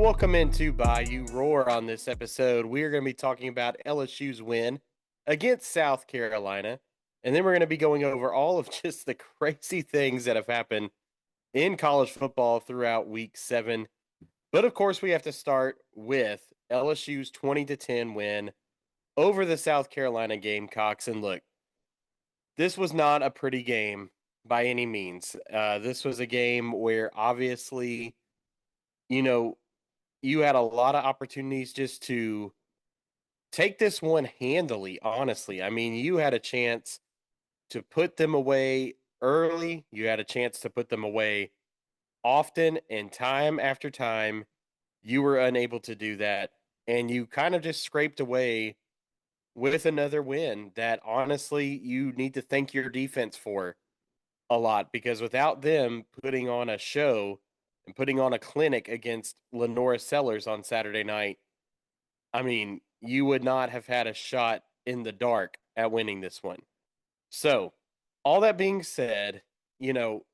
welcome into Bayou Roar. On this episode, we are going to be talking about LSU's win against South Carolina. And then we're going to be going over all of just the crazy things that have happened in college football throughout week 7. But of course, we have to start with LSU's 20-10 win over the South Carolina Gamecocks. And look, this was not a pretty game by any means. This was a game where obviously, you know, you had a lot of opportunities just to take this one handily, honestly. I mean, you had a chance to put them away early, you had a chance to put them away often, and time after time, you were unable to do that. And you kind of just scraped away with another win that honestly you need to thank your defense for a lot, because without them putting on a show and putting on a clinic against Lenora Sellers on Saturday night, I mean, you would not have had a shot in the dark at winning this one. So, all that being said, you know,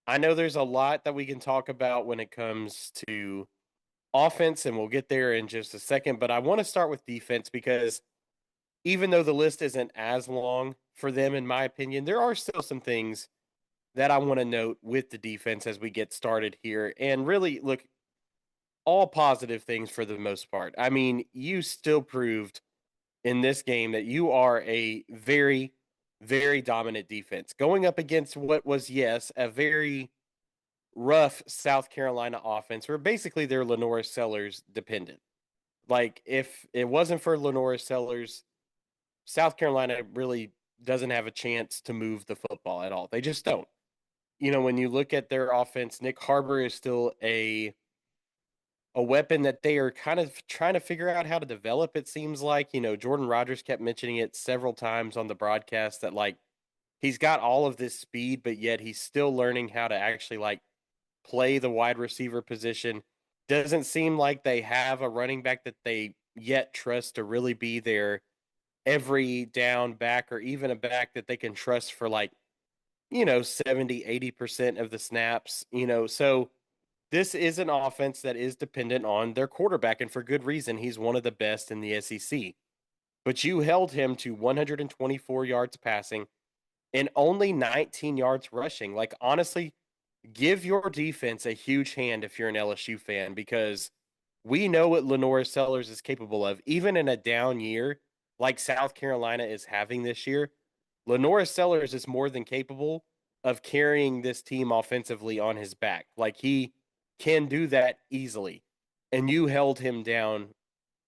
I know there's a lot that we can talk about when it comes to offense, and we'll get there in just a second. But I want to start with defense because even though the list isn't as long for them, in my opinion, there are still some things that I want to note with the defense as we get started here. And really, look, all positive things for the most part. I mean, you still proved in this game that you are a very, very dominant defense going up against what was, yes, a very rough South Carolina offense where basically they're Lenora Sellers dependent. Like, if it wasn't for Lenora Sellers, South Carolina really doesn't have a chance to move the football at all. They just don't. When you look at their offense, Nick Harbor is still a weapon that they are kind of trying to figure out how to develop, it seems like. Jordan Rogers kept mentioning it several times on the broadcast that, like, he's got all of this speed, but yet he's still learning how to actually, like, play the wide receiver position. Doesn't seem like they have a running back that they yet trust to really be their every down back, or even a back that they can trust for, like, 70-80% of the snaps. So this is an offense that is dependent on their quarterback, and for good reason. He's one of the best in the SEC. But you held him to 124 yards passing and only 19 yards rushing. Like, honestly, give your defense a huge hand if you're an LSU fan, because we know what Lenora Sellers is capable of. Even in a down year like South Carolina is having this year, Lenora Sellers is more than capable of carrying this team offensively on his back. Like, he can do that easily. And you held him down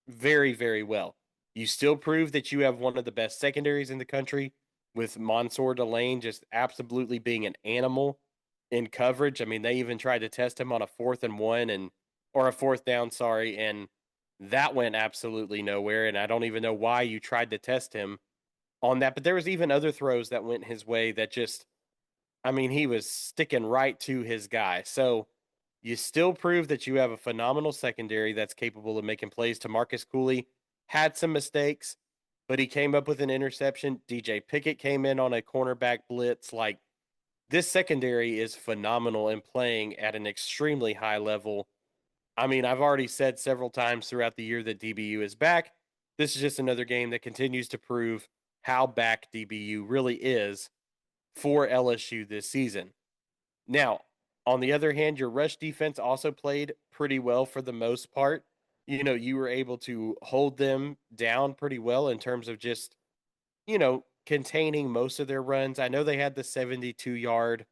very, very well. You still prove that you have one of the best secondaries in the country, with Mansour Delane just absolutely being an animal in coverage. I mean, they even tried to test him on a 4th and 1 or a 4th down, sorry, and that went absolutely nowhere. And I don't even know why you tried to test him on that. But there was even other throws that went his way that just, I mean, he was sticking right to his guy. So you still prove that you have a phenomenal secondary that's capable of making plays. TaMarcus Cooley had some mistakes, but he came up with an interception. DJ Pickett came in on a cornerback blitz. Like, this secondary is phenomenal and playing at an extremely high level. I mean, I've already said several times throughout the year that DBU is back. This is just another game that continues to prove how back DBU really is for LSU this season. Now, on the other hand, your rush defense also played pretty well for the most part. You were able to hold them down pretty well in terms of just, containing most of their runs. I know they had the 72-yard,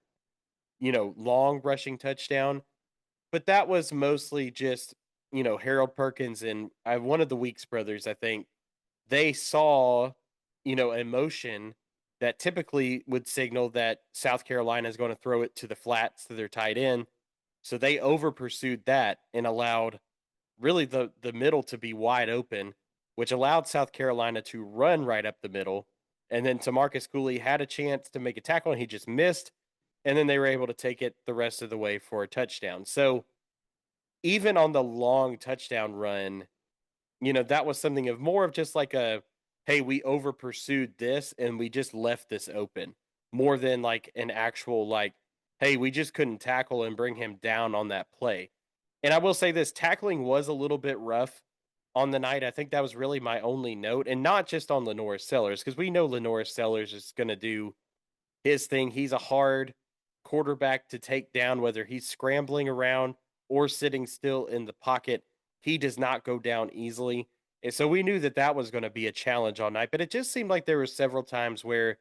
long rushing touchdown, but that was mostly just, Harold Perkins and one of the Weeks brothers, I think. They saw, emotion that typically would signal that South Carolina is going to throw it to the flats to their tight end. So they over pursued that and allowed really the middle to be wide open, which allowed South Carolina to run right up the middle. And then TaMarcus Cooley had a chance to make a tackle and he just missed. And then they were able to take it the rest of the way for a touchdown. So even on the long touchdown run, that was something of more of just like a, hey, we over pursued this and we just left this open, more than like an actual, like, hey, we just couldn't tackle and bring him down on that play. And I will say this, tackling was a little bit rough on the night. I think that was really my only note, and not just on LaNorris Sellers, because we know LaNorris Sellers is going to do his thing. He's a hard quarterback to take down, whether he's scrambling around or sitting still in the pocket. He does not go down easily. And so we knew that that was going to be a challenge all night, but it just seemed like there were several times where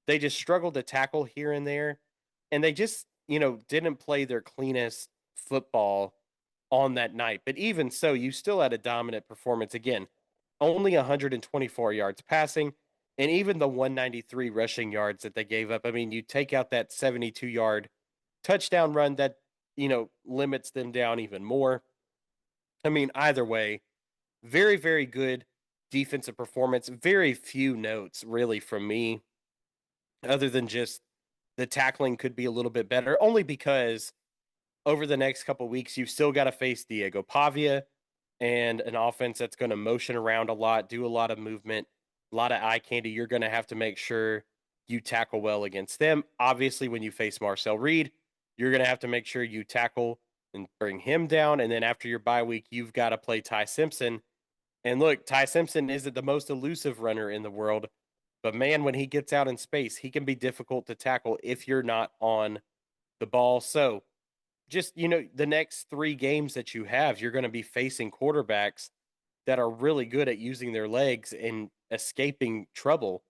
they just struggled to tackle here and there, and they just, didn't play their cleanest football on that night. But even so, you still had a dominant performance. Again, only 124 yards passing, and even the 193 rushing yards that they gave up. I mean, you take out that 72-yard touchdown run that, limits them down even more. I mean, either way, very, very good defensive performance. Very few notes really from me, other than just the tackling could be a little bit better, only because over the next couple weeks, you've still got to face Diego Pavia and an offense that's going to motion around a lot, do a lot of movement, a lot of eye candy. You're going to have to make sure you tackle well against them. Obviously, when you face Marcel Reed, you're going to have to make sure you tackle and bring him down. And then after your bye week, you've got to play Ty Simpson. And look, Ty Simpson isn't the most elusive runner in the world, but man, when he gets out in space, he can be difficult to tackle if you're not on the ball. So, just, the next 3 games that you have, you're going to be facing quarterbacks that are really good at using their legs and escaping trouble.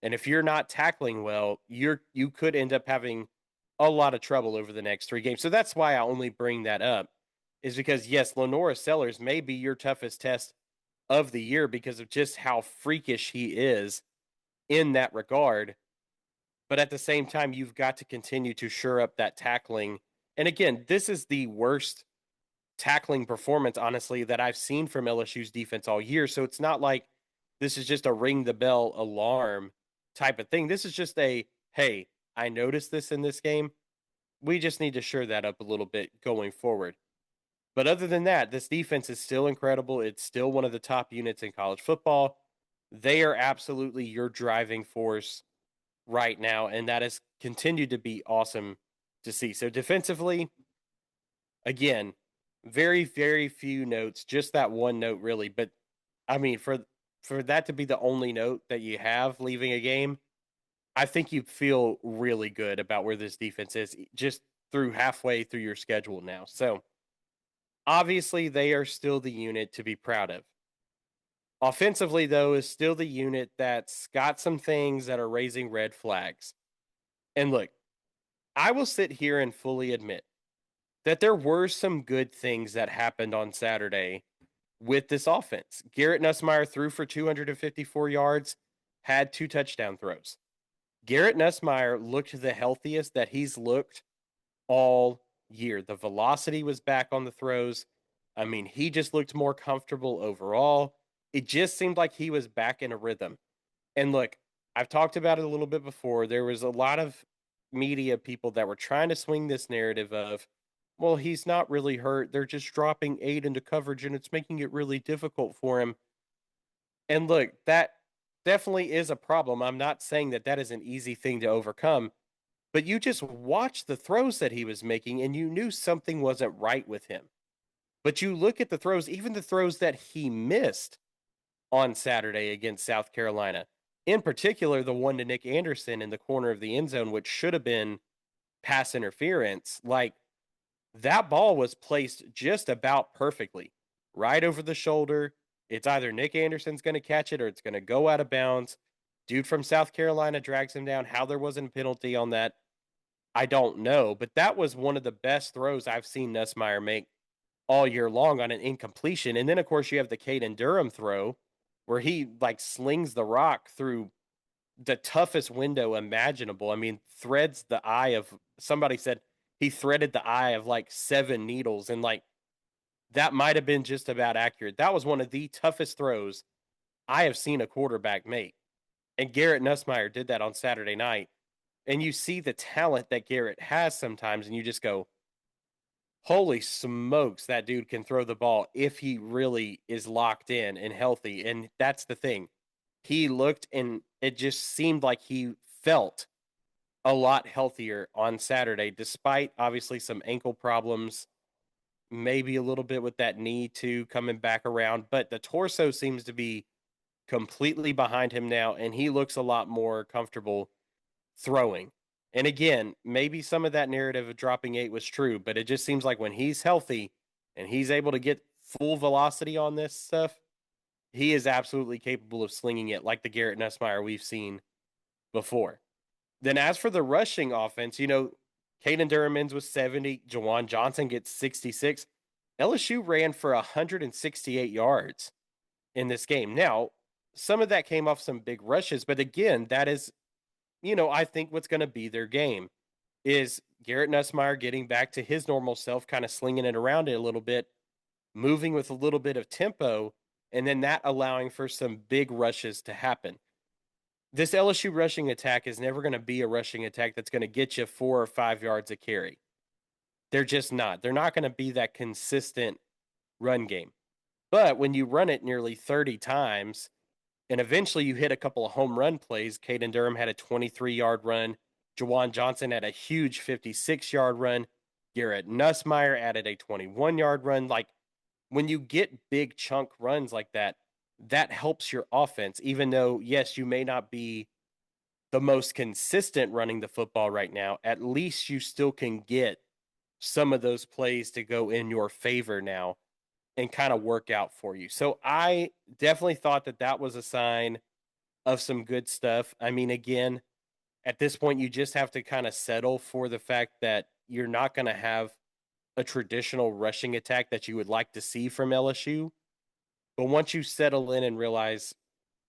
And if you're not tackling well, you could end up having a lot of trouble over the next 3 games. So that's why I only bring that up, is because yes, LaNorris Sellers may be your toughest test of the year because of just how freakish he is in that regard. But at the same time, you've got to continue to shore up that tackling. And again, this is the worst tackling performance, honestly, that I've seen from LSU's defense all year. So it's not like this is just a ring the bell alarm type of thing. This is just a, hey, I noticed this in this game. We just need to shore that up a little bit going forward. But other than that, this defense is still incredible. It's still one of the top units in college football. They are absolutely your driving force right now, and that has continued to be awesome to see. So defensively, again, very, very few notes, just that one note really. But I mean, for that to be the only note that you have leaving a game, I think you feel really good about where this defense is just through halfway through your schedule now. So obviously they are still the unit to be proud of. Offensively, though, is still the unit that's got some things that are raising red flags. And look, I will sit here and fully admit that there were some good things that happened on Saturday with this offense. Garrett Nussmeier threw for 254 yards, had 2 touchdown throws. Garrett Nussmeier looked the healthiest that he's looked all year. The velocity was back on the throws. I mean, he just looked more comfortable overall. It just seemed like he was back in a rhythm. And look, I've talked about it a little bit before. There was a lot of media people that were trying to swing this narrative of, well, he's not really hurt. They're just dropping 8 into coverage and it's making it really difficult for him. And look, that definitely is a problem. I'm not saying that that is an easy thing to overcome, but you just watched the throws that he was making and you knew something wasn't right with him. But you look at the throws, even the throws that he missed on Saturday against South Carolina, in particular, the one to Nick Anderson in the corner of the end zone, which should have been pass interference. Like, that ball was placed just about perfectly, right over the shoulder. It's either Nick Anderson's going to catch it or it's going to go out of bounds. Dude from South Carolina drags him down. How there wasn't a penalty on that, I don't know. But that was one of the best throws I've seen Nussmeier make all year long on an incompletion. And then, of course, you have the Caden Durham throw where he like slings the rock through the toughest window imaginable. I mean, threads the eye of, somebody said he threaded the eye of like 7 needles, and like that might have been just about accurate. That was one of the toughest throws I have seen a quarterback make. And Garrett Nussmeier did that on Saturday night. And you see the talent that Garrett has sometimes, and you just go, holy smokes, that dude can throw the ball if he really is locked in and healthy. And that's the thing. He looked, and it just seemed like he felt a lot healthier on Saturday, despite obviously some ankle problems maybe a little bit with that knee too coming back around, but the torso seems to be completely behind him now, and he looks a lot more comfortable throwing. And again, maybe some of that narrative of dropping 8 was true, but it just seems like when he's healthy and he's able to get full velocity on this stuff, he is absolutely capable of slinging it like the Garrett Nussmeier we've seen before. Then as for the rushing offense, Caden Durham ends with 70. Jawan Johnson gets 66. LSU ran for 168 yards in this game. Now, some of that came off some big rushes, but again, that is, I think what's going to be their game is Garrett Nussmeier getting back to his normal self, kind of slinging it around it a little bit, moving with a little bit of tempo, and then that allowing for some big rushes to happen. This LSU rushing attack is never going to be a rushing attack that's going to get you 4 or 5 yards a carry. They're just not. They're not going to be that consistent run game. But when you run it nearly 30 times and eventually you hit a couple of home run plays, Caden Durham had a 23-yard run. Jawan Johnson had a huge 56-yard run. Garrett Nussmeier added a 21-yard run. Like, when you get big chunk runs like that, that helps your offense, even though, yes, you may not be the most consistent running the football right now. At least you still can get some of those plays to go in your favor now and kind of work out for you. So I definitely thought that that was a sign of some good stuff. I mean, again, at this point, you just have to kind of settle for the fact that you're not going to have a traditional rushing attack that you would like to see from LSU. But once you settle in and realize,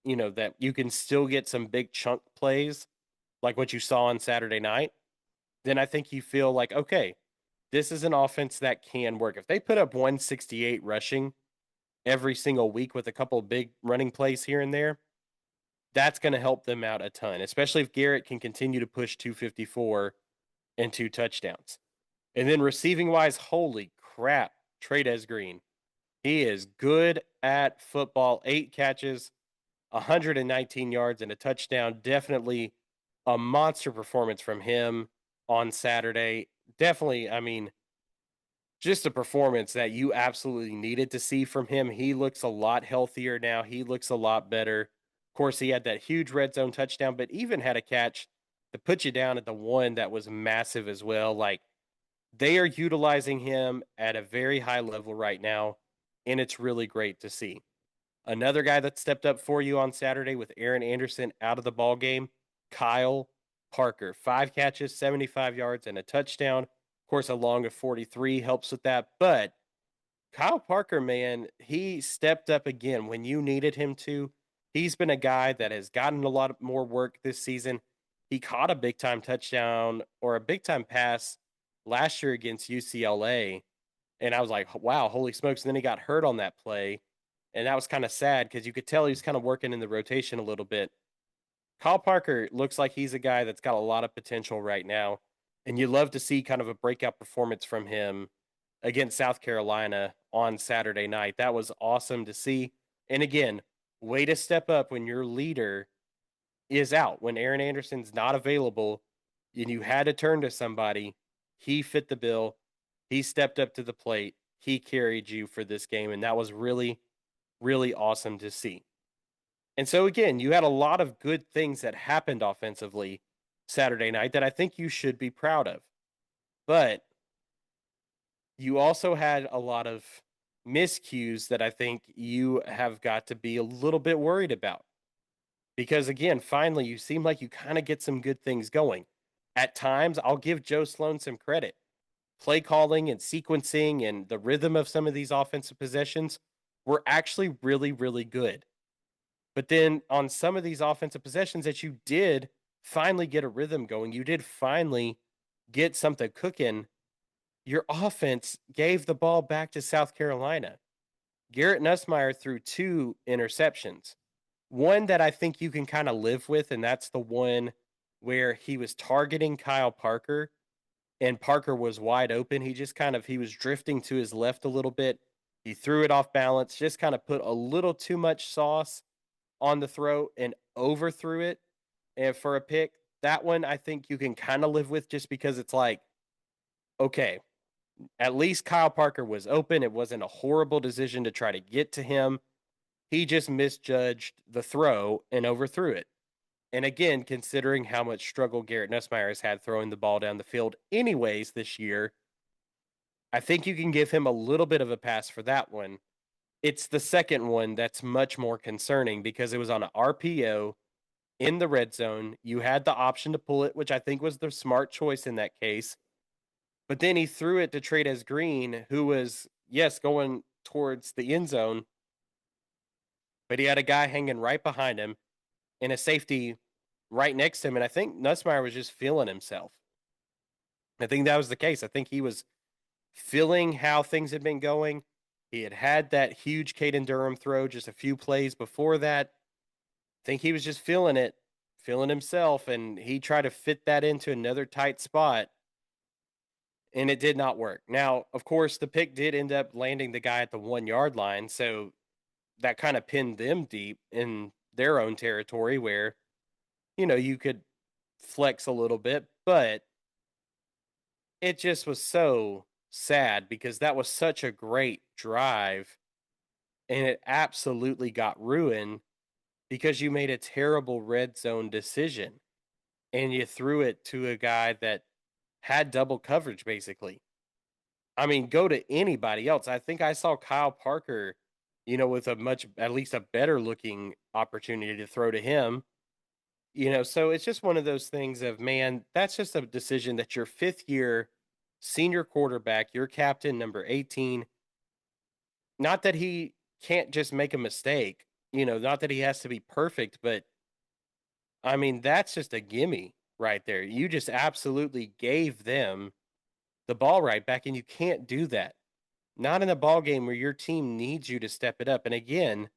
that you can still get some big chunk plays like what you saw on Saturday night, then I think you feel like, okay, this is an offense that can work. If they put up 168 rushing every single week with a couple of big running plays here and there, that's going to help them out a ton, especially if Garrett can continue to push 254 and 2 touchdowns. And then receiving wise, holy crap, Trey'Dez Green. He is good at football. 8 catches, 119 yards, and a touchdown. Definitely a monster performance from him on Saturday. Definitely, I mean, just a performance that you absolutely needed to see from him. He looks a lot healthier now. He looks a lot better. Of course, he had that huge red zone touchdown, but even had a catch to put you down at the one that was massive as well. Like, they are utilizing him at a very high level right now, and it's really great to see. Another guy that stepped up for you on Saturday with Aaron Anderson out of the ball game, Kyle Parker. 5 catches, 75 yards, and a touchdown. Of course, a long of 43 helps with that. But Kyle Parker, man, he stepped up again when you needed him to. He's been a guy that has gotten a lot more work this season. He caught a big time touchdown or a big time pass last year against UCLA. And I was like, wow, holy smokes. And then he got hurt on that play. And that was kind of sad because you could tell he was kind of working in the rotation a little bit. Kyle Parker looks like he's a guy that's got a lot of potential right now. And you love to see kind of a breakout performance from him against South Carolina on Saturday night. That was awesome to see. And again, way to step up when your leader is out, when Aaron Anderson's not available and you had to turn to somebody. He fit the bill. He stepped up to the plate. He carried you for this game. And that was really, really awesome to see. And so, again, you had a lot of good things that happened offensively Saturday night that I think you should be proud of. But you also had a lot of miscues that I think you have got to be a little bit worried about. Because, again, finally, you seem like you kind of get some good things going. At times, I'll give Joe Sloan some credit. Play calling and sequencing and the rhythm of some of these offensive possessions were actually really, really good. But then on some of these offensive possessions that you did finally get a rhythm going, you did finally get something cooking, your offense gave the ball back to South Carolina. Garrett Nussmeier threw 2 interceptions. One that I think you can kind of live with, and that's the one where he was targeting Kyle Parker, and Parker was wide open. He was drifting to his left a little bit. He threw it off balance, just kind of put a little too much sauce on the throw and overthrew it and for a pick. That one I think you can kind of live with just because it's like, okay, At least Kyle Parker was open. It wasn't a horrible decision to try to get to him. He just misjudged the throw and overthrew it. And again, considering how much struggle Garrett Nussmeier has had throwing the ball down the field, anyways, this year, I think you can give him a little bit of a pass for that one. It's the second one that's much more concerning because it was on an RPO in the red zone. You had the option to pull it, which I think was the smart choice in that case. But then he threw it to Trey'Dez Green, who was, yes, going towards the end zone, but he had a guy hanging right behind him and a safety right next to him. And I think Nussmeier was just feeling himself. I think that was the case. I think he was feeling how things had been going. He had had that huge Caden Durham throw just a few plays before that. I think he was just feeling it, feeling himself, and he tried to fit that into another tight spot, and it did not work. Now, of course, the pick did end up landing the guy at the 1 yard line, so that kind of pinned them deep in their own territory where, you could flex a little bit, but it just was so sad because that was such a great drive and it absolutely got ruined because you made a terrible red zone decision and you threw it to a guy that had double coverage basically. I mean, go to anybody else. I think I saw Kyle Parker, with a much, at least a better looking opportunity to throw to him. So it's just one of those things of, man, that's just a decision that your fifth year senior quarterback, your captain, number 18, not that he can't just make a mistake, not that he has to be perfect, but I mean, that's just a gimme right there. You just absolutely gave them the ball right back, and you can't do that. Not in a ball game where your team needs you to step it up. And again,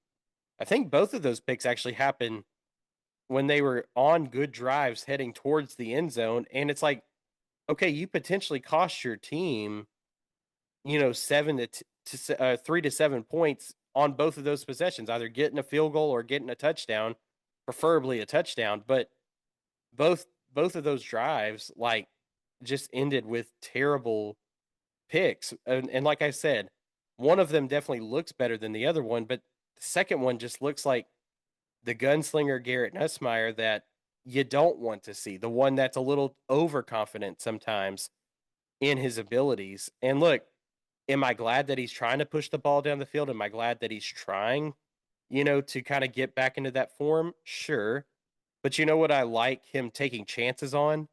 I think both of those picks actually happened when they were on good drives heading towards the end zone. And it's like, okay, you potentially cost your team, 3 to 7 points on both of those possessions, either getting a field goal or getting a touchdown, preferably a touchdown. But both both of those drives like just ended with terrible picks. And like I said, one of them definitely looks better than the other one, but the second one just looks like the gunslinger Garrett Nussmeier that you don't want to see, the one that's a little overconfident sometimes in his abilities. And look, am I glad that he's trying to push the ball down the field? Am I glad that he's trying, to kind of get back into that form? Sure. But you know what I like him taking chances on?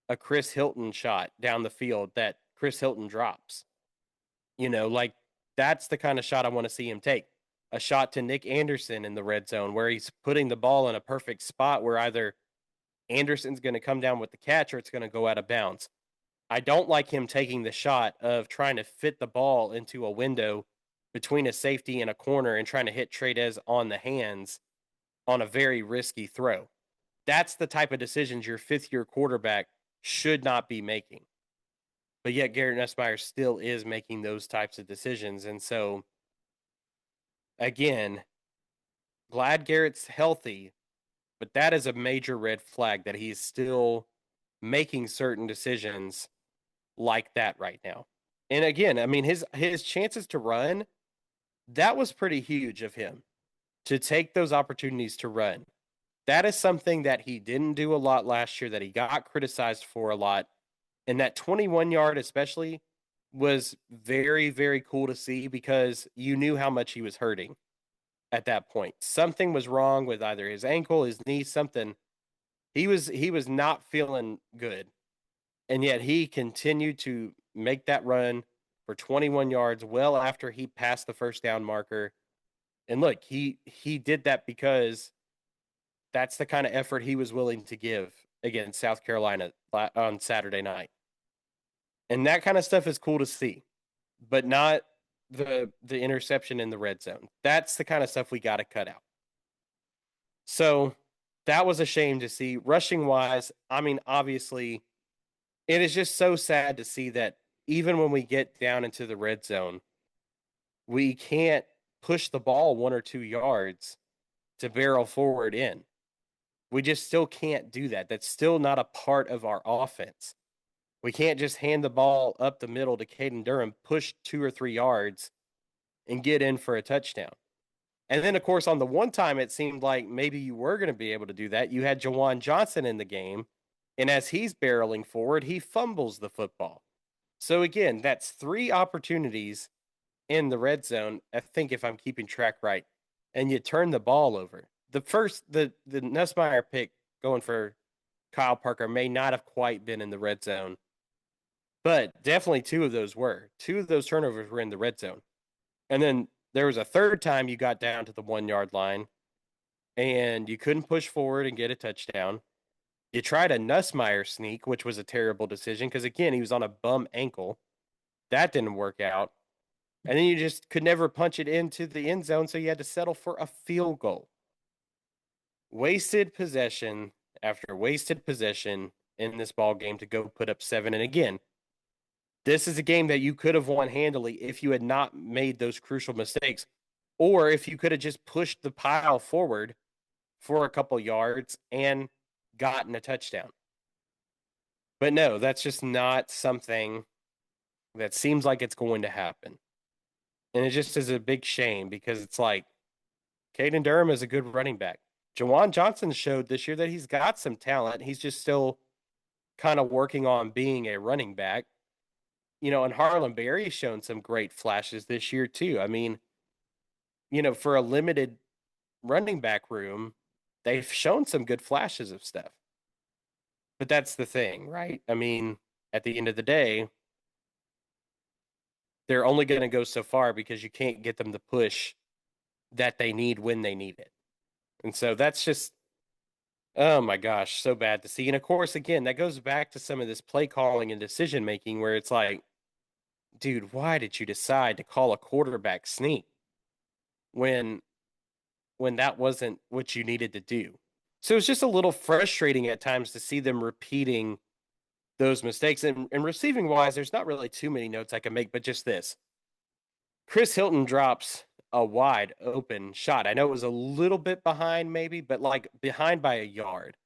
A Chris Hilton shot down the field that Chris Hilton drops. Like that's the kind of shot I want to see him take. A shot to Nick Anderson in the red zone where he's putting the ball in a perfect spot where either Anderson's going to come down with the catch or it's going to go out of bounds. I don't like him taking the shot of trying to fit the ball into a window between a safety and a corner and trying to hit Trey'Dez on the hands on a very risky throw. That's the type of decisions your fifth year quarterback should not be making. But yet Garrett Nussmeier still is making those types of decisions. And so, again, glad Garrett's healthy, but that is a major red flag that he's still making certain decisions like that right now. And again, I mean his chances to run, that was pretty huge of him to take those opportunities to run. That is something that he didn't do a lot last year that he got criticized for a lot. And that 21-yard especially was very very cool to see because you knew how much he was hurting at that point. Something was wrong with either his ankle, his knee, something. He was not feeling good. And yet he continued to make that run for 21 yards well after he passed the first down marker. And look, he did that because that's the kind of effort he was willing to give against South Carolina on Saturday night. And that kind of stuff is cool to see, but not the interception in the red zone. That's the kind of stuff we got to cut out. So that was a shame to see. Rushing wise, I mean, obviously, it is just so sad to see that even when we get down into the red zone, we can't push the ball 1 or 2 yards to barrel forward in. We just still can't do that. That's still not a part of our offense. We can't just hand the ball up the middle to Caden Durham, push 2 or 3 yards, and get in for a touchdown. And then, of course, on the one time it seemed like maybe you were going to be able to do that, you had Jawan Johnson in the game. And as he's barreling forward, he fumbles the football. So, again, that's 3 opportunities in the red zone, I think, if I'm keeping track right. And you turn the ball over. The Nussmeier pick going for Kyle Parker may not have quite been in the red zone, but definitely two of those were. Two of those turnovers were in the red zone. And then there was a third time you got down to the 1 yard line and you couldn't push forward and get a touchdown. You tried a Nussmeier sneak, which was a terrible decision because, again, he was on a bum ankle. That didn't work out. And then you just could never punch it into the end zone, so you had to settle for a field goal. Wasted possession after wasted possession in this ball game to go put up 7. And again, this is a game that you could have won handily if you had not made those crucial mistakes, or if you could have just pushed the pile forward for a couple yards and gotten a touchdown. But no, that's just not something that seems like it's going to happen. And it just is a big shame because it's like Caden Durham is a good running back. Jawan Johnson showed this year that he's got some talent. He's just still kind of working on being a running back. And Harlem Berry's shown some great flashes this year too. I mean, for a limited running back room, they've shown some good flashes of stuff. But that's the thing, right? I mean, at the end of the day, they're only going to go so far because you can't get them the push that they need when they need it. And so that's just, oh my gosh, so bad to see. And of course, again, that goes back to some of this play calling and decision making where it's like, dude, why did you decide to call a quarterback sneak when that wasn't what you needed to do? So it's just a little frustrating at times to see them repeating those mistakes. And receiving wise, there's not really too many notes I can make, but just this. Chris Hilton drops a wide open shot. I know it was a little bit behind, maybe, but like behind by a yard,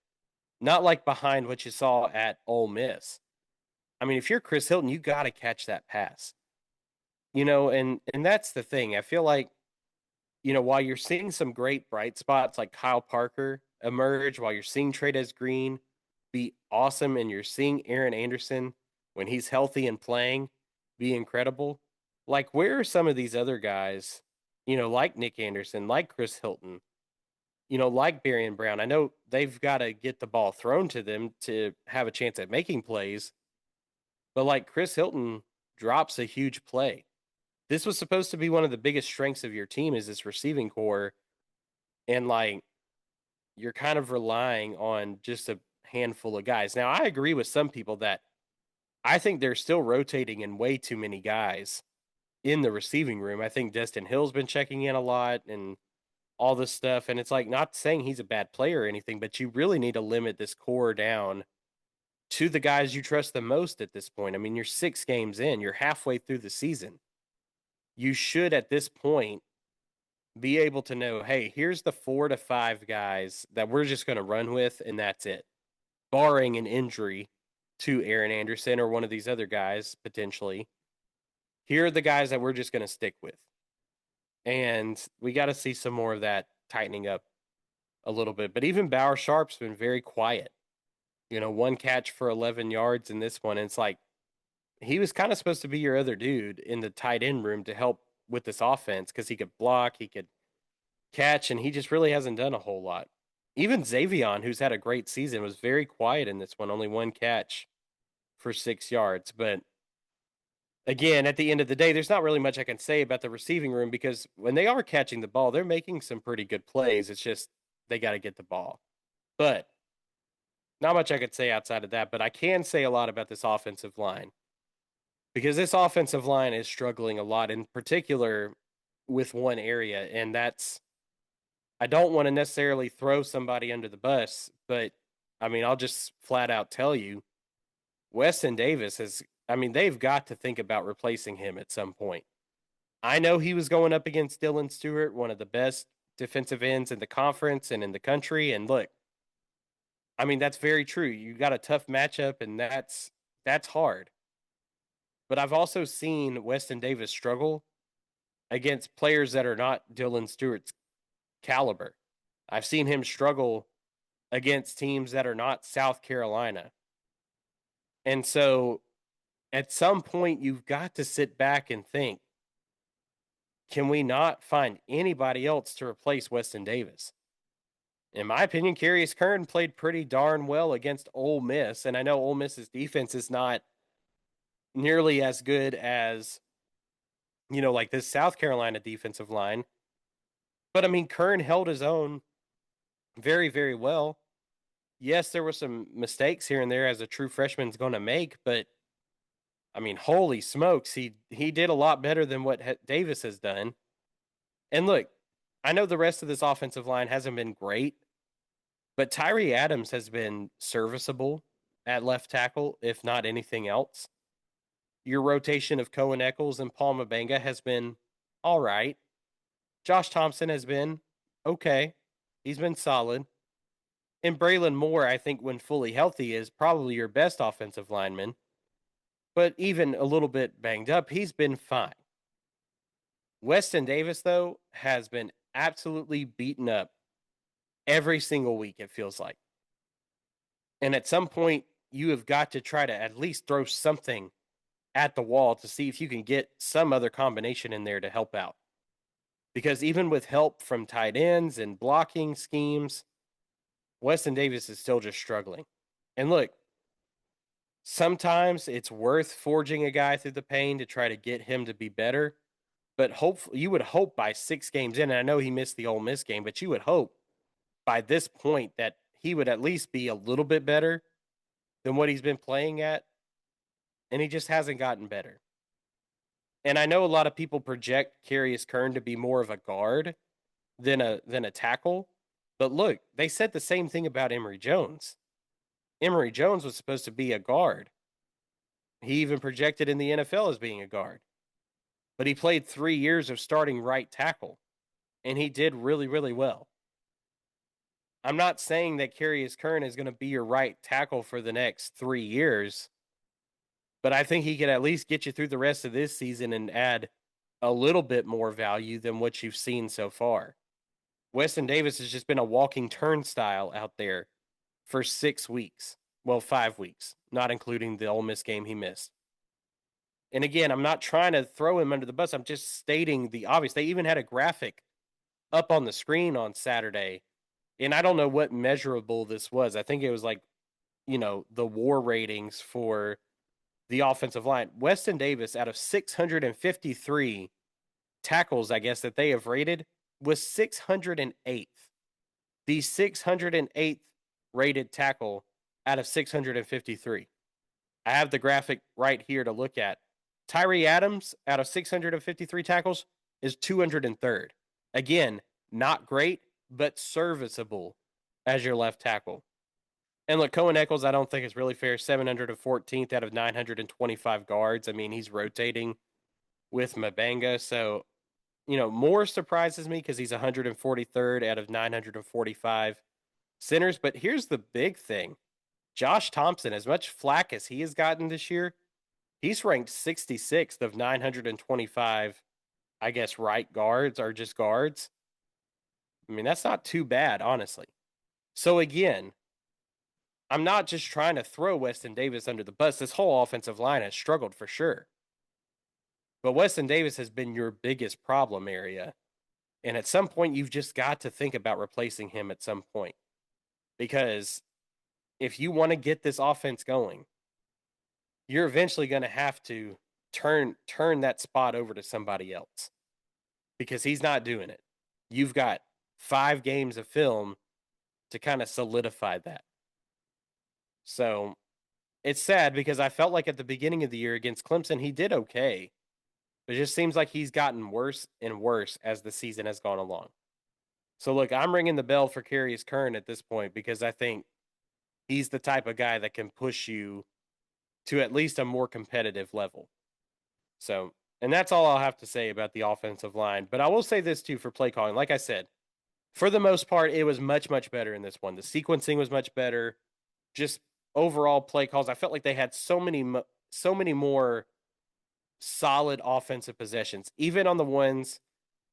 not like behind what you saw at Ole Miss. I mean, if you're Chris Hilton, you got to catch that pass, and that's the thing. I feel like, while you're seeing some great bright spots like Kyle Parker emerge, while you're seeing Trey'Dez Green be awesome, and you're seeing Aaron Anderson when he's healthy and playing be incredible. Like, where are some of these other guys, like Nick Anderson, like Chris Hilton, like Barian Brown? I know they've got to get the ball thrown to them to have a chance at making plays, but like Chris Hilton drops a huge play. This was supposed to be one of the biggest strengths of your team is this receiving core, and like you're kind of relying on just a handful of guys. Now, I agree with some people that I think they're still rotating in way too many guys in the receiving room. I think Destin Hill's been checking in a lot and all this stuff. And it's like, not saying he's a bad player or anything, but you really need to limit this core down to the guys you trust the most at this point. I mean, you're 6 games in, you're halfway through the season. You should, at this point, be able to know, hey, here's the 4 to 5 guys that we're just going to run with, and that's it. Barring an injury to Aaron Anderson or one of these other guys, potentially. Here are the guys that we're just going to stick with. And we got to see some more of that tightening up a little bit. But even Bauer Sharp's been very quiet. 1 catch for 11 yards in this one. And it's like he was kind of supposed to be your other dude in the tight end room to help with this offense because he could block, he could catch, and he just really hasn't done a whole lot. Even Xavion, who's had a great season, was very quiet in this one, only 1 catch for 6 yards. But again, at the end of the day, there's not really much I can say about the receiving room because when they are catching the ball, they're making some pretty good plays. It's just they got to get the ball. But not much I could say outside of that, but I can say a lot about this offensive line because this offensive line is struggling a lot, in particular with one area, and that's I don't want to necessarily throw somebody under the bus, but I mean, I'll just flat out tell you, Weston Davis they've got to think about replacing him at some point. I know he was going up against Dylan Stewart, one of the best defensive ends in the conference and in the country. And look, I mean, that's very true. You got a tough matchup, and that's that's hard. But I've also seen Weston Davis struggle against players that are not Dylan Stewart's caliber. I've seen him struggle against teams that are not South Carolina. And so at some point, you've got to sit back and think, can we not find anybody else to replace Weston Davis? In my opinion, Carius Kern played pretty darn well against Ole Miss. And I know Ole Miss's defense is not nearly as good as, like this South Carolina defensive line. But I mean, Kern held his own very, very well. Yes, there were some mistakes here and there as a true freshman's going to make, but I mean, holy smokes, he did a lot better than what Davis has done. And look, I know the rest of this offensive line hasn't been great, but Tyree Adams has been serviceable at left tackle, if not anything else. Your rotation of Cohen Eccles and Paul Mabenga has been all right. Josh Thompson has been okay. He's been solid. And Braylon Moore, I think, when fully healthy, is probably your best offensive lineman. But even a little bit banged up, he's been fine. Weston Davis, though, has been absolutely beaten up every single week, it feels like. And at some point, you have got to try to at least throw something at the wall to see if you can get some other combination in there to help out. Because even with help from tight ends and blocking schemes, Weston Davis is still just struggling. And look, sometimes it's worth forging a guy through the pain to try to get him to be better. But hopefully, you would hope by 6 games in, and I know he missed the Ole Miss game, but you would hope by this point that he would at least be a little bit better than what he's been playing at. And he just hasn't gotten better. And I know a lot of people project Carius Kern to be more of a guard than a tackle. But look, they said the same thing about Emory Jones. Emory Jones was supposed to be a guard. He even projected in the NFL as being a guard. But he played 3 years of starting right tackle, and he did really, really well. I'm not saying that Carius Kern is going to be your right tackle for the next 3 years, but I think he could at least get you through the rest of this season and add a little bit more value than what you've seen so far. Weston Davis has just been a walking turnstile out there for 6 weeks. Well, 5 weeks, not including the Ole Miss game he missed. And again, I'm not trying to throw him under the bus. I'm just stating the obvious. They even had a graphic up on the screen on Saturday. And I don't know what measurable this was. I think it was like, the WAR ratings for the offensive line. Weston Davis, out of 653 tackles, I guess, that they have rated, was 608th. The 608th rated tackle out of 653. I have the graphic right here to look at. Tyree Adams, out of 653 tackles, is 203rd. Again, not great, but serviceable as your left tackle. And look, Cohen Eccles, I don't think is really fair. 714th out of 925 guards. I mean, he's rotating with Mabenga. So, Moore surprises me because he's 143rd out of 945 centers. But here's the big thing. Josh Thompson, as much flack as he has gotten this year, he's ranked 66th of 925, I guess, right guards or just guards. I mean, that's not too bad, honestly. So again, I'm not just trying to throw Weston Davis under the bus. This whole offensive line has struggled for sure. But Weston Davis has been your biggest problem area. And at some point, you've just got to think about replacing him at some point. Because if you want to get this offense going, you're eventually going to have to turn that spot over to somebody else. Because he's not doing it. You've got 5 games of film to kind of solidify that. So it's sad because I felt like at the beginning of the year against Clemson, he did okay. But it just seems like he's gotten worse and worse as the season has gone along. So look, I'm ringing the bell for Carius Kern at this point because I think he's the type of guy that can push you to at least a more competitive level. So, and that's all I'll have to say about the offensive line. But I will say this too for play calling. Like I said, for the most part, it was much, much better in this one. The sequencing was much better. Just overall play calls. I felt like they had so many more solid offensive possessions, even on the ones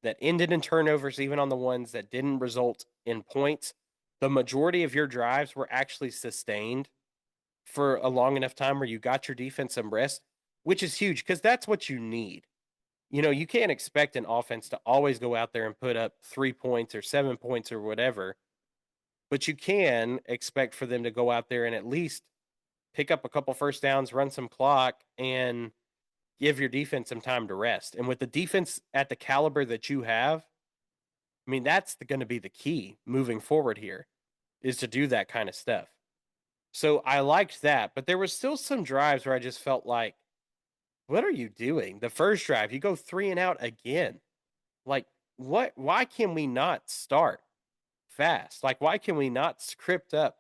that ended in turnovers, even on the ones that didn't result in points. The majority of your drives were actually sustained for a long enough time where you got your defense some rest, which is huge because that's what you need. You know, you can't expect an offense to always go out there and put up 3 points or 7 points or whatever, but you can expect for them to go out there and at least pick up a couple first downs, run some clock, and give your defense some time to rest. And with the defense at the caliber that you have, I mean, that's going to be the key moving forward here is to do that kind of stuff. So I liked that, but there was still some drives where I just felt like, what are you doing? The first drive, you go 3 and out again. Like, what? Why can we not start fast? Like, why can we not script up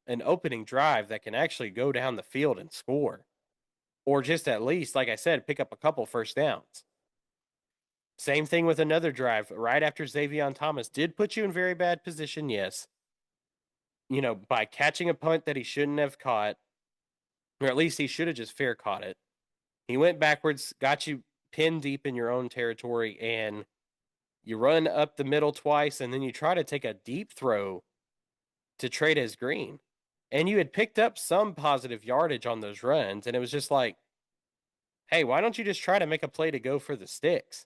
an opening drive that can actually go down the field and score? Or just at least, like I said, pick up a couple first downs. Same thing with another drive right after Xavier Thomas did put you in very bad position, yes. You know, by catching a punt that he shouldn't have caught, or at least he should have just fair caught it. He went backwards, got you pinned deep in your own territory, and you run up the middle twice, and then you try to take a deep throw to Trey'Dez Green. And you had picked up some positive yardage on those runs, and it was just like, hey, why don't you just try to make a play to go for the sticks?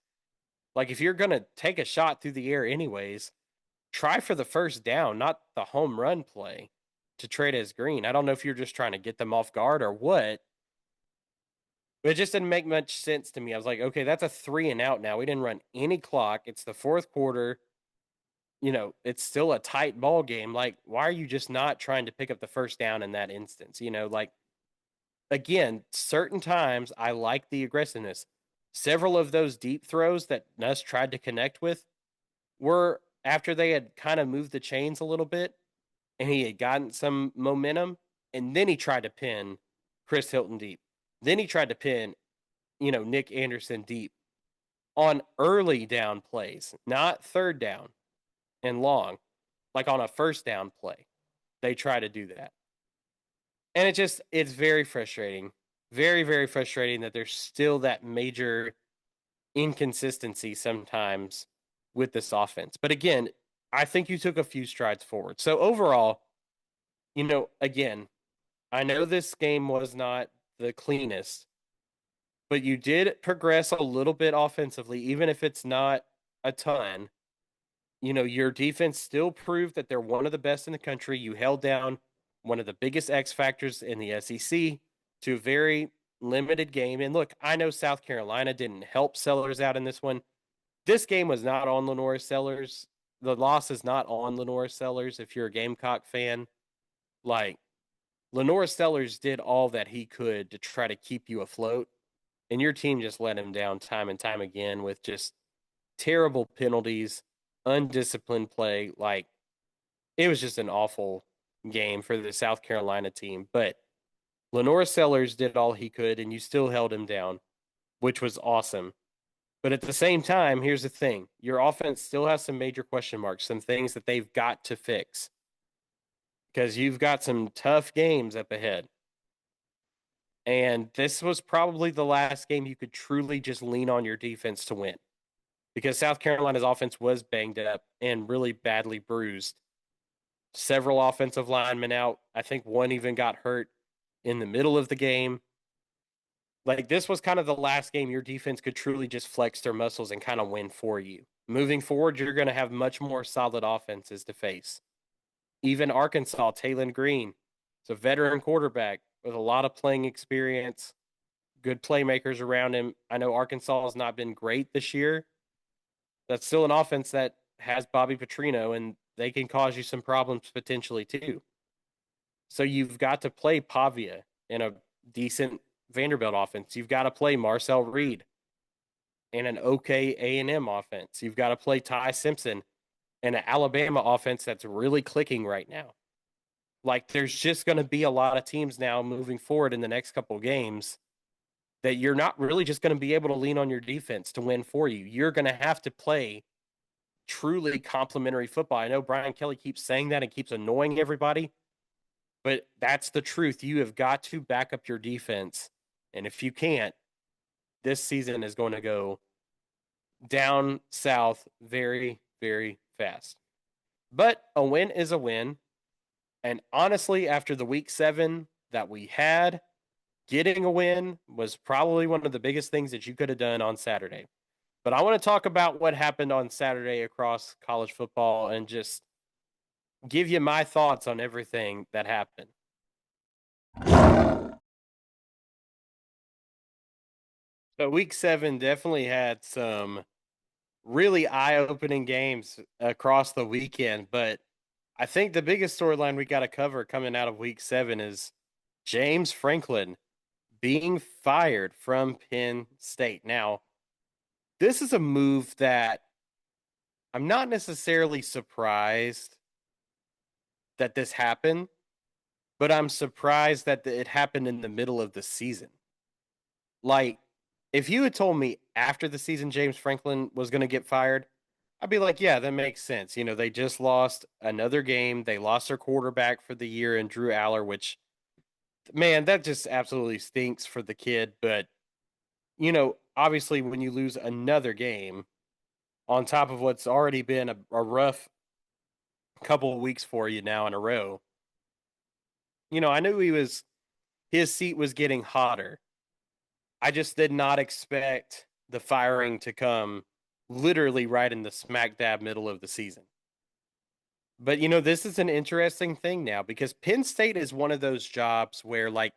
Like, if you're going to take a shot through the air anyways, try for the first down, not the home run play to Trey'Dez Green. I don't know if you're just trying to get them off guard or what, but it just didn't make much sense to me. I was like, okay, that's a 3 and out now. We didn't run any clock. It's the fourth quarter. You know, it's still a tight ball game. Like, why are you just not trying to pick up the first down in that instance? You know, like, again, certain times I like the aggressiveness. Several of those deep throws that Nuss tried to connect with were after they had kind of moved the chains a little bit and he had gotten some momentum. And then he tried to pin Chris Hilton deep. Then he tried to pin, you know, Nick Anderson deep on early down plays, not third down and long, like on a first down play. They try to do that. And it's very frustrating. Very, very frustrating that there's still that major inconsistency sometimes with this offense. But again, I think you took a few strides forward. So overall, you know, again, I know this game was not the cleanest, but you did progress a little bit offensively, even if it's not a ton. You know, your defense still proved that they're one of the best in the country. You held down one of the biggest X factors in the SEC to a very limited game. And look, I know South Carolina didn't help Sellers out in this one. This game was not on Lenora Sellers. The loss is not on Lenora Sellers if you're a Gamecock fan. Like, Lenora Sellers did all that he could to try to keep you afloat, and your team just let him down time and time again with just terrible penalties, undisciplined play. Like, it was just an awful game for the South Carolina team. But Lenora Sellers did all he could, and you still held him down, which was awesome. But at the same time, here's the thing. Your offense still has some major question marks, some things that they've got to fix because you've got some tough games up ahead. And this was probably the last game you could truly just lean on your defense to win because South Carolina's offense was banged up and really badly bruised. Several offensive linemen out. I think one even got hurt in the middle of the game. Like, this was kind of the last game your defense could truly just flex their muscles and kind of win for you. Moving forward, you're going to have much more solid offenses to face. Even Arkansas, Taylen Green, is a veteran quarterback with a lot of playing experience, good playmakers around him. I know Arkansas has not been great this year. That's still an offense that has Bobby Petrino, and they can cause you some problems potentially too. So you've got to play Pavia in a decent Vanderbilt offense. You've got to play Marcel Reed in an okay A&M offense. You've got to play Ty Simpson in an Alabama offense that's really clicking right now. Like, there's just going to be a lot of teams now moving forward in the next couple games that you're not really just going to be able to lean on your defense to win for you. You're going to have to play truly complementary football. I know Brian Kelly keeps saying that and keeps annoying everybody, But that's the truth. You have got to back up your defense. And if you can't, this season is going to go down south very, very fast. But a win is a win. And honestly, after the week 7 that we had, getting a win was probably one of the biggest things that you could have done on Saturday. But I want to talk about what happened on Saturday across college football and just give you my thoughts on everything that happened. So week 7 definitely had some really eye-opening games across the weekend, but I think the biggest storyline we got to cover coming out of week 7 is James Franklin being fired from Penn State. Now, this is a move that I'm not necessarily surprised that this happened, but I'm surprised that it happened in the middle of the season. Like, if you had told me after the season James Franklin was going to get fired, I'd be like, yeah, that makes sense. You know, they just lost another game. They lost their quarterback for the year in Drew Aller, which, man, that just absolutely stinks for the kid. But, obviously, when you lose another game on top of what's already been a rough couple of weeks for you now in a row, I knew his seat was getting hotter. I just did not expect the firing to come literally right in the smack dab middle of the season. But this is an interesting thing now because Penn State is one of those jobs where like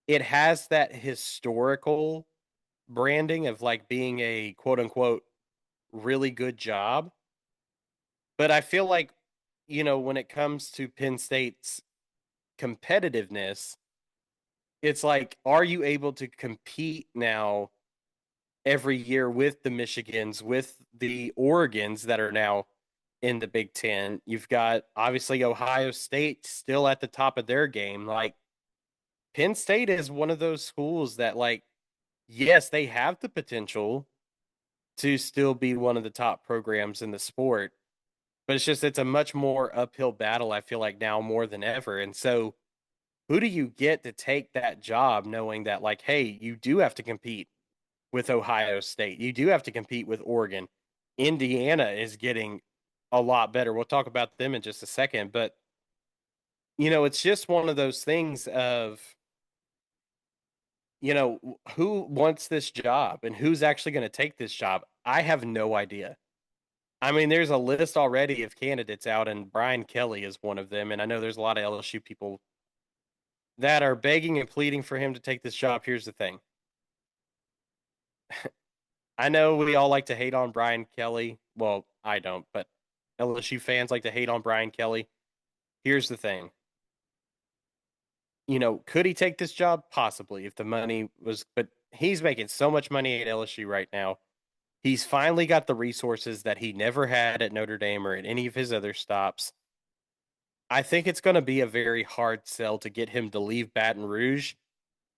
it has that historical branding of like being a quote unquote really good job. But I feel like, when it comes to Penn State's competitiveness, it's like, are you able to compete now every year with the Michigans, with the Oregons that are now in the Big Ten? You've got obviously Ohio State still at the top of their game. Like Penn State is one of those schools that, like, yes, they have the potential to still be one of the top programs in the sport, but it's a much more uphill battle, I feel like now more than ever. And so who do you get to take that job knowing that, like, hey, you do have to compete with Ohio State. You do have to compete with Oregon. Indiana is getting a lot better. We'll talk about them in just a second, but it's just one of those things of, who wants this job and who's actually going to take this job? I have no idea. I mean, there's a list already of candidates out, and Brian Kelly is one of them. And I know there's a lot of LSU people that are begging and pleading for him to take this job. Here's the thing. I know we all like to hate on Brian Kelly. Well, I don't, but LSU fans like to hate on Brian Kelly. Here's the thing. Could he take this job? Possibly, if the money was, but he's making so much money at LSU right now. He's finally got the resources that he never had at Notre Dame or at any of his other stops. I think it's going to be a very hard sell to get him to leave Baton Rouge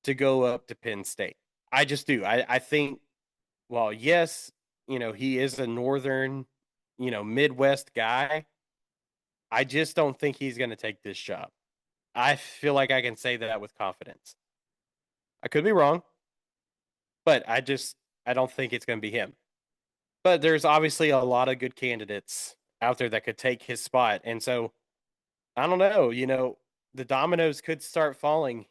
to go up to Penn State. I just do. I think, well, yes, he is a northern, Midwest guy. I just don't think he's going to take this job. I feel like I can say that with confidence. I could be wrong, but I don't think it's going to be him. But there's obviously a lot of good candidates out there that could take his spot. And so I don't know, the dominoes could start falling,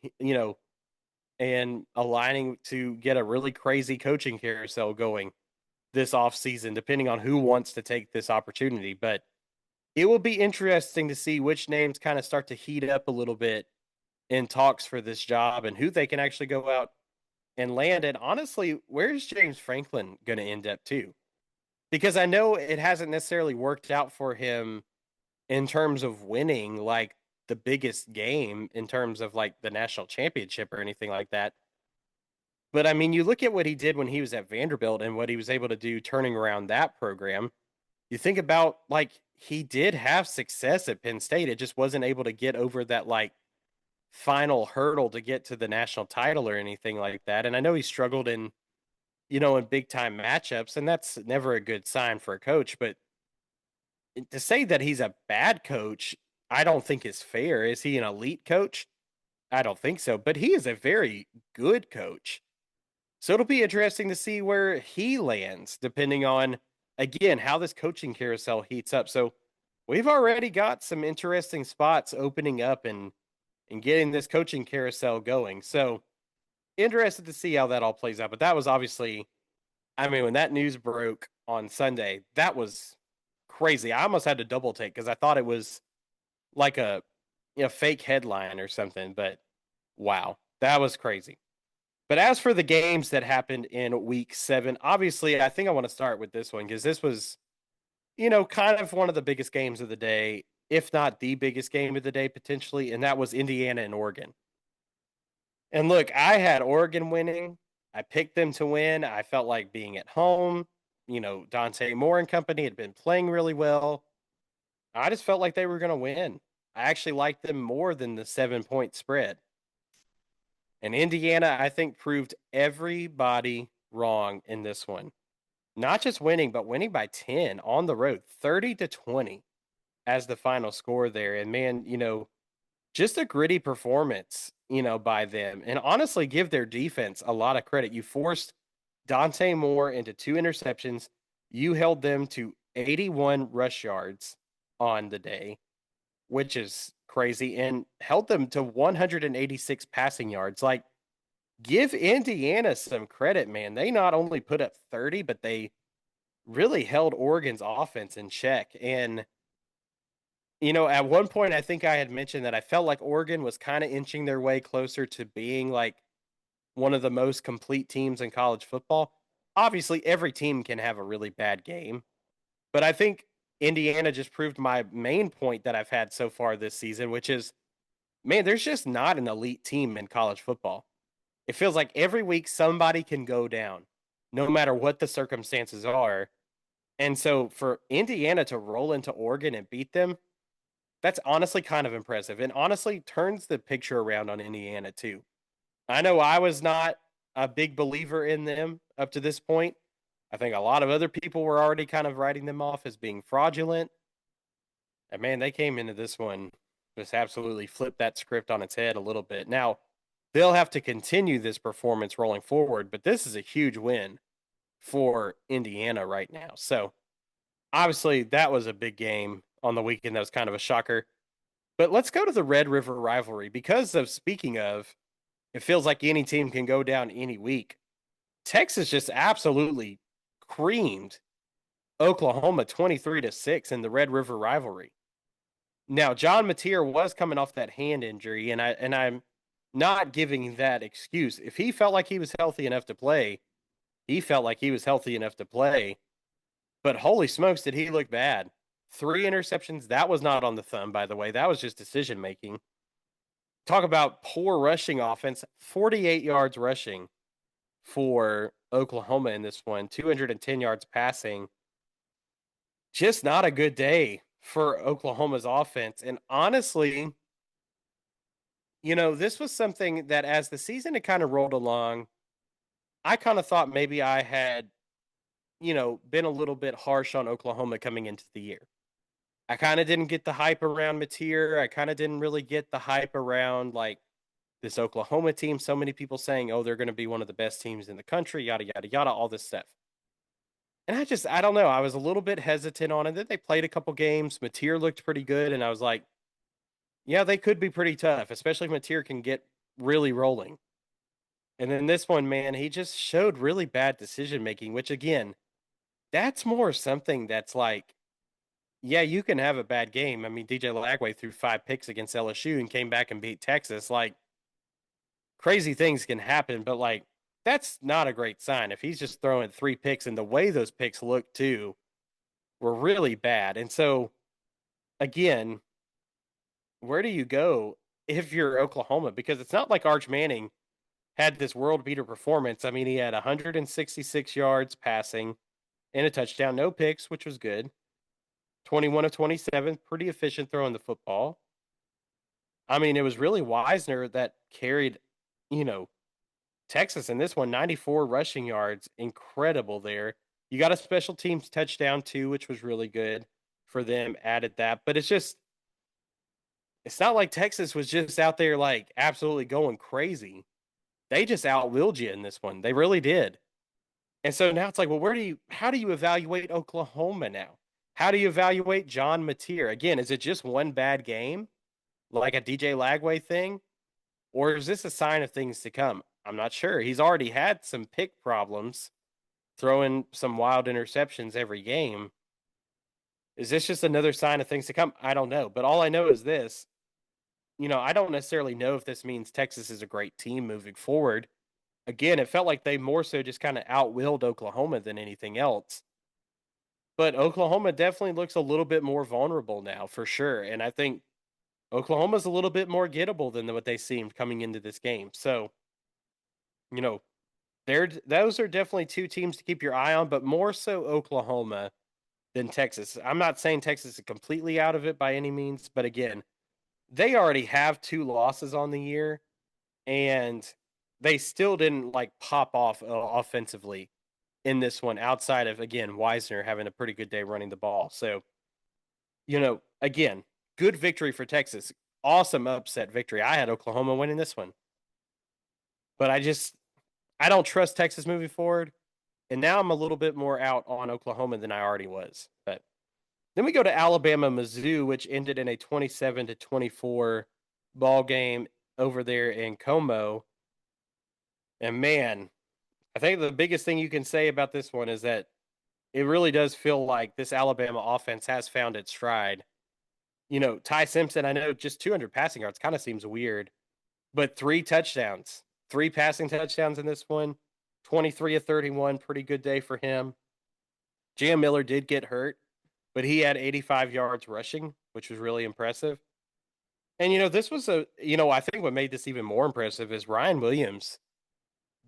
and aligning to get a really crazy coaching carousel going this offseason, depending on who wants to take this opportunity. But it will be interesting to see which names kind of start to heat up a little bit in talks for this job and who they can actually go out and land. And honestly, where's James Franklin going to end up too? Because I know it hasn't necessarily worked out for him in terms of winning like the biggest game in terms of like the national championship or anything like that. But I mean, you look at what he did when he was at Vanderbilt and what he was able to do turning around that program. You think about like he did have success at Penn State. It just wasn't able to get over that like final hurdle to get to the national title or anything like that. And I know he struggled in big time matchups, and that's never a good sign for a coach. But to say that he's a bad coach, I don't think is fair. Is he an elite coach? I don't think so, but he is a very good coach. So it'll be interesting to see where he lands, depending on, again, how this coaching carousel heats up. So we've already got some interesting spots opening up and getting this coaching carousel going. So interested to see how that all plays out. But that was obviously, I mean, when that news broke on Sunday, that was crazy. I almost had to double take because I thought it was like a fake headline or something. But wow, that was crazy. But as for the games that happened in week 7, obviously, I think I want to start with this one because this was, kind of one of the biggest games of the day, if not the biggest game of the day potentially, and that was Indiana and Oregon. And look, I had Oregon winning. I picked them to win. I felt like being at home. Dante Moore and company had been playing really well. I just felt like they were going to win. I actually liked them more than the 7-point spread. And Indiana, I think, proved everybody wrong in this one. Not just winning, but winning by 10 on the road, 30-20 as the final score there. And man, just a gritty performance, by them. And honestly, give their defense a lot of credit. You forced Dante Moore into 2 interceptions. You held them to 81 rush yards on the day, which is crazy, and held them to 186 passing yards. Like, give Indiana some credit, man. They not only put up 30, but they really held Oregon's offense in check. And, at one point, I think I had mentioned that I felt like Oregon was kind of inching their way closer to being like one of the most complete teams in college football. Obviously, every team can have a really bad game, but I think Indiana just proved my main point that I've had so far this season, which is, man, there's just not an elite team in college football. It feels like every week somebody can go down, no matter what the circumstances are. And so for Indiana to roll into Oregon and beat them, that's honestly kind of impressive and honestly turns the picture around on Indiana too. I know I was not a big believer in them up to this point. I think a lot of other people were already kind of writing them off as being fraudulent. And man, they came into this one, just absolutely flipped that script on its head a little bit. Now, they'll have to continue this performance rolling forward, but this is a huge win for Indiana right now. So, obviously, that was a big game on the weekend. That was kind of a shocker. But let's go to the Red River rivalry because of, speaking of, it feels like any team can go down any week. Texas just absolutely creamed Oklahoma 23-6 in the Red River rivalry. Now, John Mateer was coming off that hand injury, and I'm not giving that excuse. If he felt like he was healthy enough to play, he felt like he was healthy enough to play. But holy smokes, did he look bad? 3 interceptions. That was not on the thumb, by the way. That was just decision making. Talk about poor rushing offense. 48 yards rushing for Oklahoma in this one, 210 yards passing. Just not a good day for Oklahoma's offense. And honestly, this was something that as the season had kind of rolled along, I kind of thought maybe I had, been a little bit harsh on Oklahoma coming into the year. I kind of didn't get the hype around Mateer. I kind of didn't really get the hype around like this Oklahoma team. So many people saying, oh, they're going to be one of the best teams in the country, yada, yada, yada, all this stuff. And I don't know. I was a little bit hesitant on it. Then they played a couple games. Mateer looked pretty good. And I was like, yeah, they could be pretty tough, especially if Mateer can get really rolling. And then this one, man, he just showed really bad decision making, which again, that's more something that's like, yeah, you can have a bad game. I mean, DJ Lagway threw 5 picks against LSU and came back and beat Texas. Like, crazy things can happen, but like, that's not a great sign. If he's just throwing 3 picks and the way those picks look too were really bad. And so, again, where do you go if you're Oklahoma? Because it's not like Arch Manning had this world beater performance. I mean, he had 166 yards passing and a touchdown, no picks, which was good. 21 of 27, pretty efficient throwing the football. I mean, it was really Wisner that carried, Texas in this one, 94 rushing yards. Incredible there. You got a special teams touchdown too, which was really good for them, added that. But it's just, it's not like Texas was just out there like absolutely going crazy. They just outwilled you in this one. They really did. And so now it's like, well, how do you evaluate Oklahoma now? How do you evaluate John Mateer? Again, is it just one bad game, like a DJ Lagway thing? Or is this a sign of things to come? I'm not sure. He's already had some pick problems, throwing some wild interceptions every game. Is this just another sign of things to come? I don't know. But all I know is this, I don't necessarily know if this means Texas is a great team moving forward. Again, it felt like they more so just kind of outwilled Oklahoma than anything else. But Oklahoma definitely looks a little bit more vulnerable now, for sure. And I think Oklahoma's a little bit more gettable than what they seemed coming into this game. So, you know, those are definitely two teams to keep your eye on, but more so Oklahoma than Texas. I'm not saying Texas is completely out of it by any means, but again, they already have two losses on the year, and they still didn't like pop off offensively in this one outside of, again, Wisner having a pretty good day running the ball. So, again, good victory for Texas. Awesome upset victory. I had Oklahoma winning this one. But I don't trust Texas moving forward. And now I'm a little bit more out on Oklahoma than I already was. But then we go to Alabama Mizzou, which ended in a 27-24 ball game over there in Como. And man, I think the biggest thing you can say about this one is that it really does feel like this Alabama offense has found its stride. Ty Simpson, I know just 200 passing yards kind of seems weird, but 3 touchdowns, 3 passing touchdowns in this one, 23 of 31, pretty good day for him. Jam Miller did get hurt, but he had 85 yards rushing, which was really impressive. And, this was I think what made this even more impressive is Ryan Williams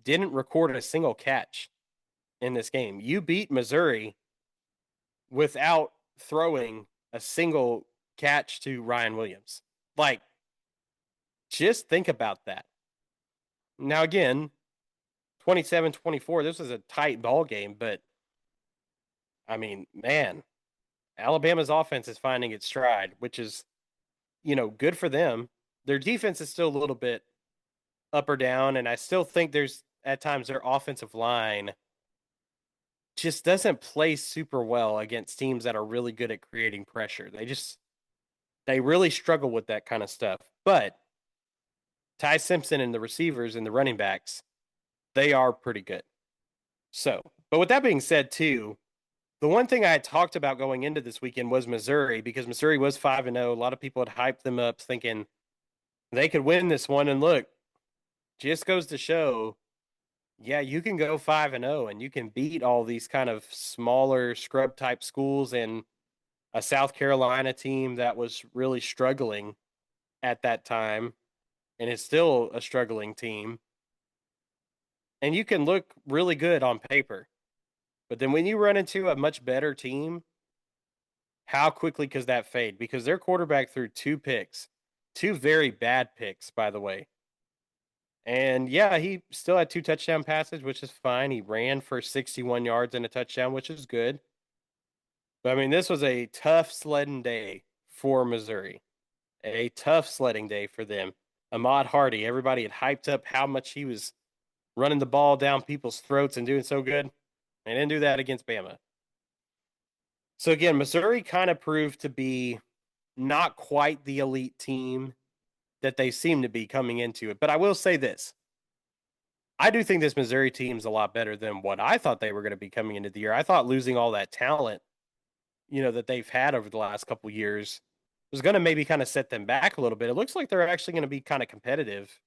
didn't record a single catch in this game. You beat Missouri without throwing a single catch to Ryan Williams. Like, just think about that. Now, again, 27-24, this was a tight ball game, but I mean, man, Alabama's offense is finding its stride, which is, good for them. Their defense is still a little bit up or down, and I still think there's at times their offensive line just doesn't play super well against teams that are really good at creating pressure. They really struggle with that kind of stuff. But Ty Simpson and the receivers and the running backs, they are pretty good. So, but with that being said, too, the one thing I had talked about going into this weekend was Missouri, because Missouri was 5-0. A lot of people had hyped them up thinking they could win this one. And look, just goes to show, yeah, you can go 5-0 and you can beat all these kind of smaller scrub type schools and a South Carolina team that was really struggling at that time and is still a struggling team. And you can look really good on paper. But then when you run into a much better team, how quickly does that fade? Because their quarterback threw 2 picks, 2 very bad picks, by the way. And yeah, he still had 2 touchdown passes, which is fine. He ran for 61 yards and a touchdown, which is good. But I mean, this was a tough sledding day for Missouri. A tough sledding day for them. Ahmad Hardy, everybody had hyped up how much he was running the ball down people's throats and doing so good. They didn't do that against Bama. So again, Missouri kind of proved to be not quite the elite team that they seem to be coming into it. But I will say this. I do think this Missouri team's a lot better than what I thought they were going to be coming into the year. I thought losing all that talent, that they've had over the last couple years was going to maybe kind of set them back a little bit. It looks like they're actually going to be kind of competitive,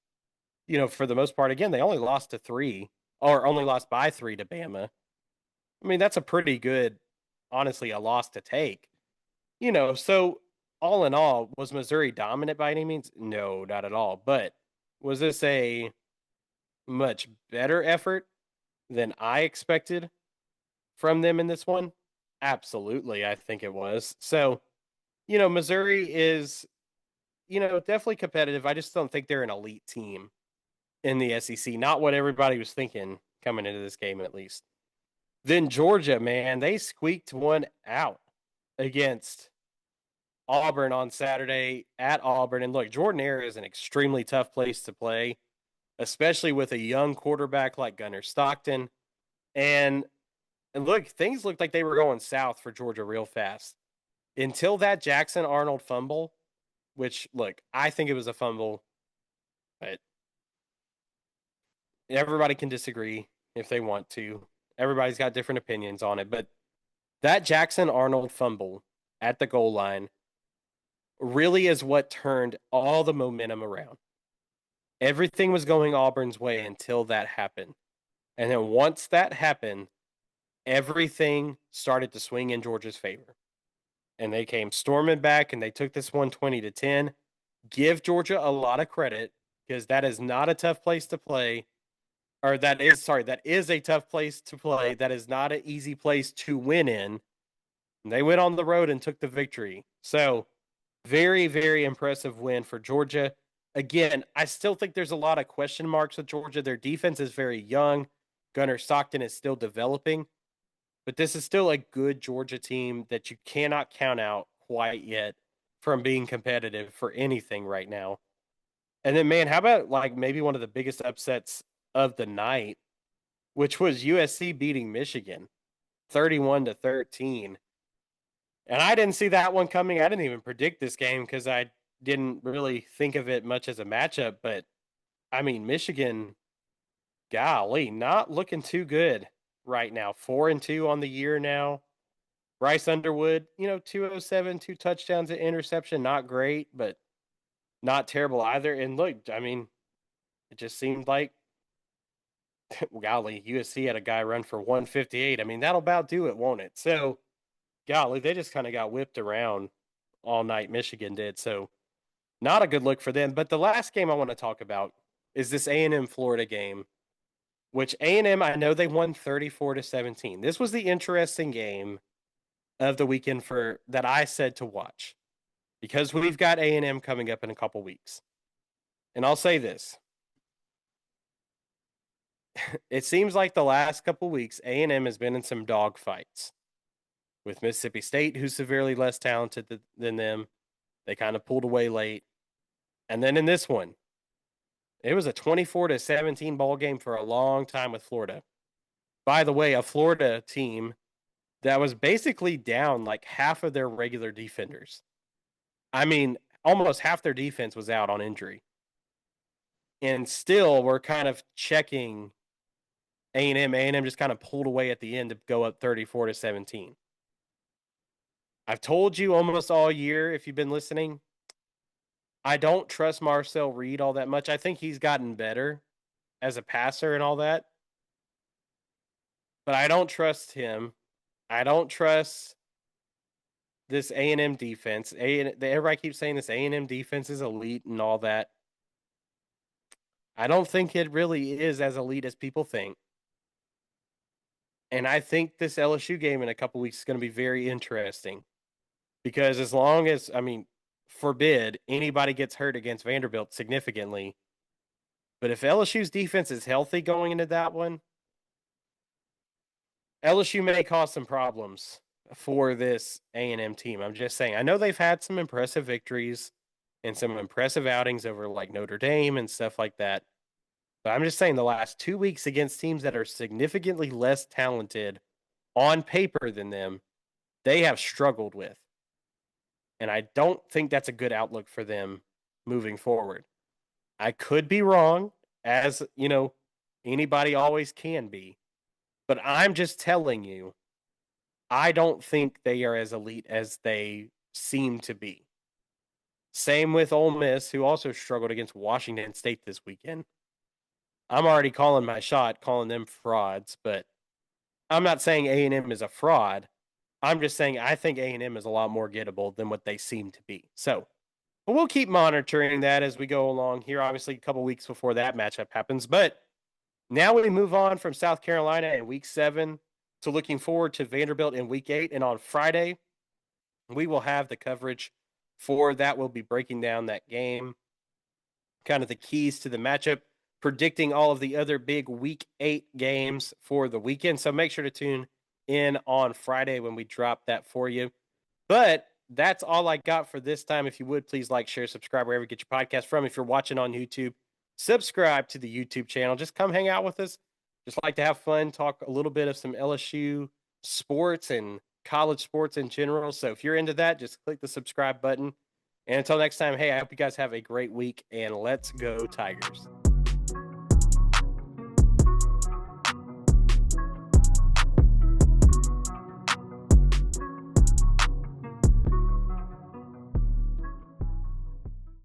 for the most part. Again, they only lost to 3 or only lost by 3 to Bama. I mean, that's a pretty good, honestly, a loss to take. So all in all, was Missouri dominant by any means? No, not at all. But was this a much better effort than I expected from them in this one? Absolutely, I think it was. So, Missouri is, definitely competitive. I just don't think they're an elite team in the SEC. Not what everybody was thinking coming into this game, at least. Then Georgia, man, they squeaked one out against Auburn on Saturday at Auburn. And look, Jordan-Hare is an extremely tough place to play, especially with a young quarterback like Gunnar Stockton. And look, things looked like they were going south for Georgia real fast until that Jackson Arnold fumble, which, look, I think it was a fumble, but everybody can disagree if they want to. Everybody's got different opinions on it. But that Jackson Arnold fumble at the goal line really is what turned all the momentum around. Everything was going Auburn's way until that happened. And then once that happened, everything started to swing in Georgia's favor. And they came storming back and they took this one 20-10. Give Georgia a lot of credit because that is not a tough place to play. Or that is a tough place to play. That is not an easy place to win in. And they went on the road and took the victory. So, very, very impressive win for Georgia. Again, I still think there's a lot of question marks with Georgia. Their defense is very young. Gunnar Stockton is still developing. But this is still a good Georgia team that you cannot count out quite yet from being competitive for anything right now. And then, man, how about like maybe one of the biggest upsets of the night, which was USC beating Michigan 31-13. And I didn't see that one coming. I didn't even predict this game because I didn't really think of it much as a matchup. But I mean, Michigan, golly, not looking too good right now. 4-2 on the year now. Bryce Underwood, 207, 2 touchdowns, an interception. Not great, but not terrible either. And look, I mean, it just seemed like, golly, USC had a guy run for 158. I mean, that'll about do it, won't it? So, golly, they just kind of got whipped around all night. Michigan did. So, not a good look for them. But the last game I want to talk about is this A&M Florida game, which A&M, I know they won 34-17. This was the interesting game of the weekend for that I said to watch because we've got A&M coming up in a couple weeks. And I'll say this. It seems like the last couple weeks, A&M has been in some dog fights with Mississippi State, who's severely less talented than them. They kind of pulled away late. And then in this one, it was a 24-17 ball game for a long time with Florida. By the way, a Florida team that was basically down like half of their regular defenders. I mean, almost half their defense was out on injury. And still, we're kind of checking A&M. A&M just kind of pulled away at the end to go up 34-17. I've told you almost all year, if you've been listening, I don't trust Marcel Reed all that much. I think he's gotten better as a passer and all that. But I don't trust him. I don't trust this A&M defense. Everybody keeps saying this A&M defense is elite and all that. I don't think it really is as elite as people think. And I think this LSU game in a couple weeks is going to be very interesting. Because as long as, I mean, forbid anybody gets hurt against Vanderbilt significantly, but if LSU's defense is healthy going into that one, LSU may cause some problems for this A&M team. I'm just saying. I know they've had some impressive victories and some impressive outings over like Notre Dame and stuff like that. But I'm just saying the last 2 weeks against teams that are significantly less talented on paper than them, they have struggled with. And I don't think that's a good outlook for them moving forward. I could be wrong, as, anybody always can be. But I'm just telling you, I don't think they are as elite as they seem to be. Same with Ole Miss, who also struggled against Washington State this weekend. I'm already calling my shot, calling them frauds, but I'm not saying A&M is a fraud. I'm just saying I think A&M is a lot more gettable than what they seem to be. So, but we'll keep monitoring that as we go along here. Obviously, a couple weeks before that matchup happens. But now we move on from South Carolina in Week 7 to looking forward to Vanderbilt in Week 8. And on Friday, we will have the coverage for that. We'll be breaking down that game, kind of the keys to the matchup, predicting all of the other big Week 8 games for the weekend. So make sure to tune in on Friday when we drop that for you. But that's all I got for this time. If you would, please like, share, subscribe wherever you get your podcast from. If you're watching on YouTube, subscribe to the YouTube channel. Just come hang out with us. Just like to have fun, talk a little bit of some LSU sports and college sports in general. So if you're into that, just click the subscribe button. And until next time, hey, I hope you guys have a great week, and let's go Tigers.